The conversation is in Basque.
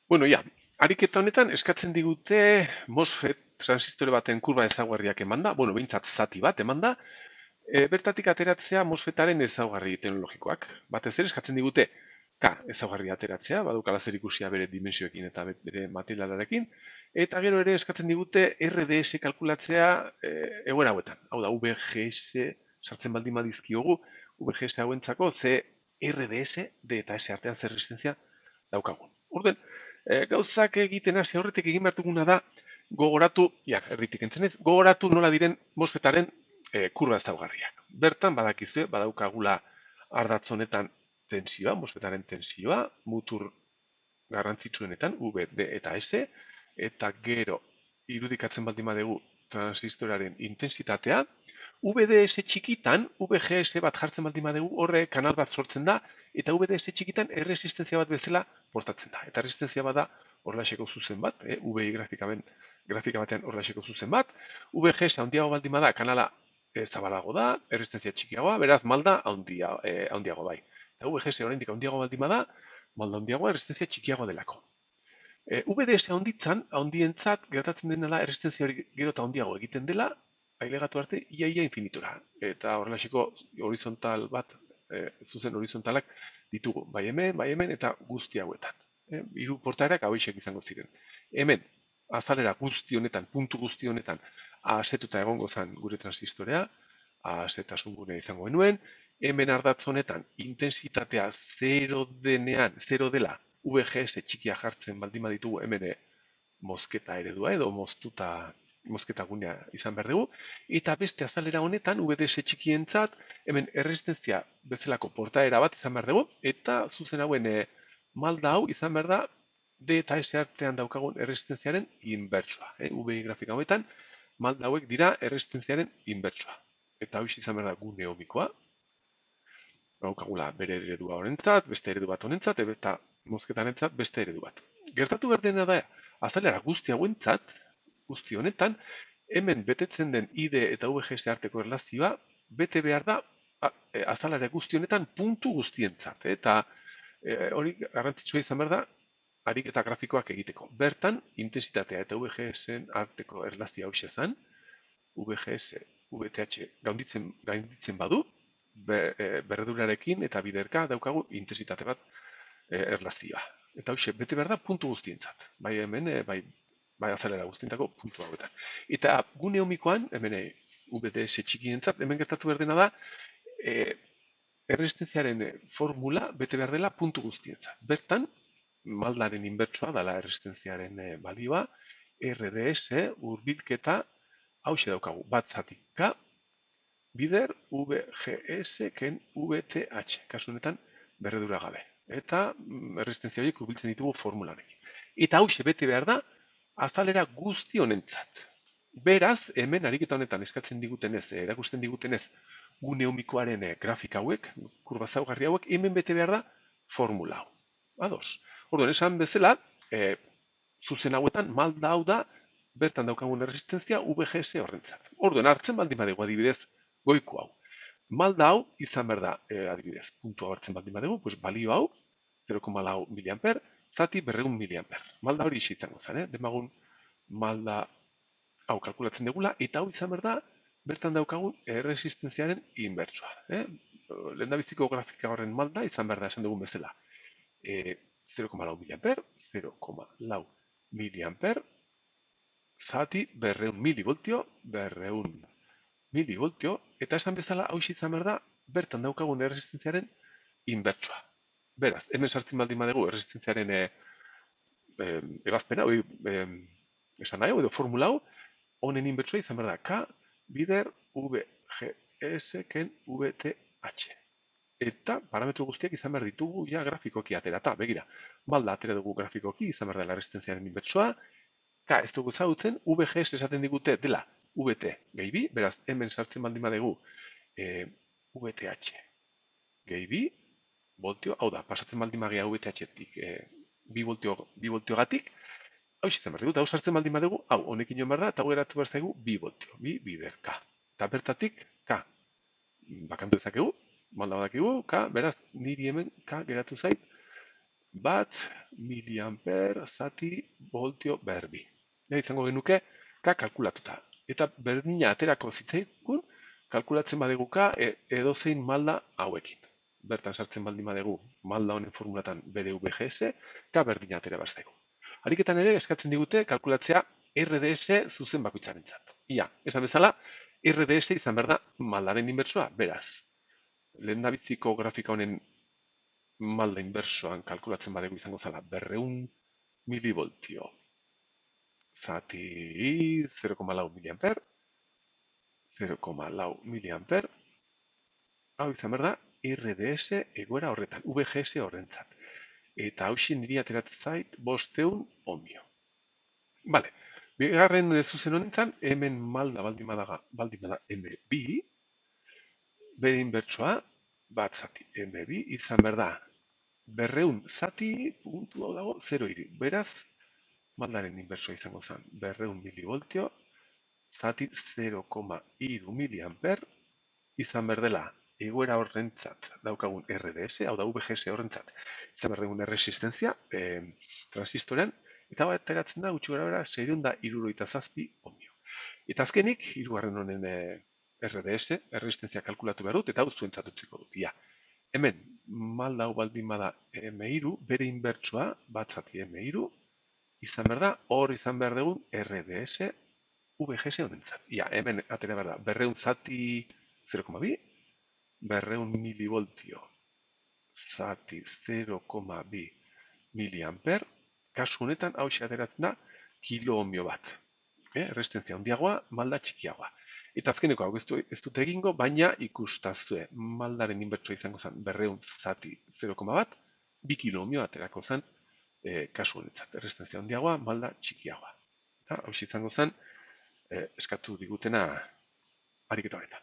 Bueno, ja, ariketa honetan eskatzen digute MOSFET transistore baten kurba ezaugarriak emanda, bueno, behintzat zati bat emanda, bertatik ateratzea MOSFETaren ezaugarri teknologikoak. Batez ere eskatzen digute K ezaugarri ateratzea, badukala zerikusia bere dimensioekin eta bere materialarekin, eta gero ere eskatzen digute RDS kalkulatzea egoera hauetan. Hau da, VGS sartzen baldin badizkiogu, VGS hauentzako ze RDS, D eta S artean zer resistentzia daukagun. Orden, gauzak egiten hasi aurretik egin behar duguna da gogoratu, ja, erritik entzenez, gogoratu nola diren MOSFETaren kurba ezaugarriak. Bertan badakizue, badaukagula ardatz honetan tensioa, MOSFETaren tensioa, mutur garrantzitsuenetan, V, D eta S, eta gero irudikatzen baldin badegu transistoraren intensitatea, VDS txikitan, VGS bat jartzen baldin badegu, horre kanal bat sortzen da, eta VDS txikitan erresistentzia bat bezala portatzen da. Eta erresistentzia bat da horrelaxeko zuzen bat, VI grafika batean horrelaxeko zuzen bat, VGS handiago baldin bada, kanala zabalago da, erresistentzia txikiagoa, beraz malda handiago bai. Eta VGS oraindik handiago baldin bada, malda handiagoa, erresistentzia txikiagoa delako. VDS handientzat gertatzen denela erresistentzia hori gero eta handiago egiten dela, ailegatu arte ia infinitura. Eta horrelaxeko horizontal bat, zuzen horizontalak ditugu, bai hemen eta guzti hauetan. Hiru portaerak hauexek izango ziren. Hemen, azalera guzti honetan, puntu guzti honetan, asetuta egongo zen gure transistorea, asetasun gune izango genuen, hemen ardatz honetan, intensitatea 0 denean, 0 dela, VGS txikia jartzen baldin baditugu hemen mozketa eredua edo mozketa gunea izan behar dugu, eta beste azalera honetan, VDS txikientzat, hemen erresistentzia bezalako portaera bat izan behar dugu, eta zuzen hauen malda hau izan behar da D eta S artean daukagun erresistentziaren inbertsua. VI grafika hauetan, malda hauek dira erresistentziaren inbertsua. Eta hau izan behar da gune ohmikoa, daukagula bere eredua honentzat, beste eredu bat honentzat, eta mozketarentzat beste eredu bat. Gertatu behar dena da, azalera guzti hauentzat, guzti honetan, hemen betetzen den ID eta VGS arteko erlazioa, bete behar da azalera guzti honetan puntu guztientzat. Eta hori garrantzitsua izan behar da, harik eta grafikoak egiteko. Bertan, intensitatea eta VGS-en arteko erlazioa hau zen, VGS, VTH gainditzen badu, berredurarekin eta biderka daukagu intensitate bat erlazioa. Eta hoxe, bete behar da puntu guztientzat. Bai hemen, bai azalera guztientako puntu hauetan. Eta gune homikoan, hemen VDS txikientzat, hemen gertatu behar dena da, erresistentziaren formula bete behar dela puntu guztientzat. Bertan, maldaren inbertsua dela erresistentziaren balioa, RDS, hurbilketa, hauxe daukagu, bat zatik K, bider VGS ken VTH, kasu honetan berredura gabe. Eta erresistentzia horiek hurbiltzen ditugu formularekin. Eta hauxe bete behar da, azalera guzti honentzat. Beraz, hemen ariketa honetan eskatzen digutenez, erakusten digutenez, gune ohmikoaren grafika hauek, kurba ezaugarri hauek, hemen bete behar da formula hau. Ados. Orduan, esan bezala, zuzen hauetan, malda hau da, bertan daukagun erresistentzia VGS horrentzat. Orduan, hartzen baldin badegu adibidez, goiko hau. Malda hau izan behar da, adibidez, puntua hartzen baldin badegu, pues balio hau, 0,4 miliamper, zati 200 miliamper. Malda hori izango zen, demagun malda hau kalkulatzen degula, eta hau izan behar da, bertan daukagun erresistentziaren inbertsua. Lehen da biziko grafika horren malda izan behar da esan dugun bezala. 0,4 miliamper, 0,4 miliamper, zati 200 milivoltio, 200 milivoltio, eta esan bezala hau izan behar da, bertan daukagun erresistentziaren inbertsua. Beraz, hemen sartzen baldin badegu erresistentziaren ebazpena, esan nahi, edo formula hau, honen inbertsua izan behar da, K, bider, VGS, ken, VTH. Eta parametro guztiak izan behar ditugu ja grafikoki aterata, begira. Balda atera dugu grafikoki, izan behar dela erresistentziaren inbertsua, K, ez dugu zautzen, VGS esaten digute dela VT gehi bi, beraz, hemen sartzen baldin badegu VTH gehi bi, voltio, hau da, pasatzen baldin magia VTH-etik bi voltiogatik, hau izan behar dugu, eta hau sartzen baldin badegu, hau, honekin joan behar da, eta hau eratu behar zaigu bi voltio, bi bider K. Eta bertatik, K, bakantu ezakegu, malda badakigu, K, beraz, niri hemen K geratu zait, bat miliamper zati voltio berbi. Ja, izango genuke K kalkulatuta. Eta berdina aterako zitzaikun kalkulatzen badeguka edozein malda hauekin. Bertan sartzen baldin badegu malda honen formulatan bere VGS, K berdina atera bazaigu. Ariketan ere eskatzen digute kalkulatzea RDS zuzen bakoitzarentzat. Ia, esan bezala, RDS izan behar da maldaren inbertsoa, beraz. Lehendabiziko grafika honen malda inbersoan kalkulatzen badegu izango zala 200 milivoltio zati 0,4 miliamper, 0,4 miliamper, hau izan behar da RDS egoera horretan, VGS horrentzat. Eta hausin niri ateratzen zait 500 ohmio. Bale, bigarren zuzen honetan, hemen malda baldin bada M2, bere inbertsoa, bat zati M2, izan behar da 200 zati, puntu hau dago, 0 iri. Beraz, maldaren inbertsoa izango zen 200 milivoltio, zati 0,3 miliamper, izan behar dela egoera horrentzat daukagun RDS, hau da VGS horrentzat, izan behar dugun erresistenzia transistorean, eta bat eratzen da gutxi gara bera 677 ohmio. Eta azkenik, hirugarren honen RDS, erresistentzia kalkulatu behar dut, eta hau zuentzat utziko dut. Ja, hemen, malda hau baldin bada M3, bere inbertsoa, bat zati M3, izan behar da, hor izan behar dugun RDS VGS honentzat. Ja, hemen atera behar da, 200 zati 0,2, 200 milivoltio zati 0,2 miliamper, kasu honetan hau ateratzen da kilo ohmio bat. Erresistentzia handiagoa, malda txikiagoa. Eta azkeneko hau ez dut egingo, baina ikustazue maldaren inbertsoa izango zen 200 zati 0,1, 2 kilo ohmio aterako zen kasu honetan. Erresistentzia handiagoa, malda txikiagoa. Hau izango zen eskatu digutena ariketa honetan.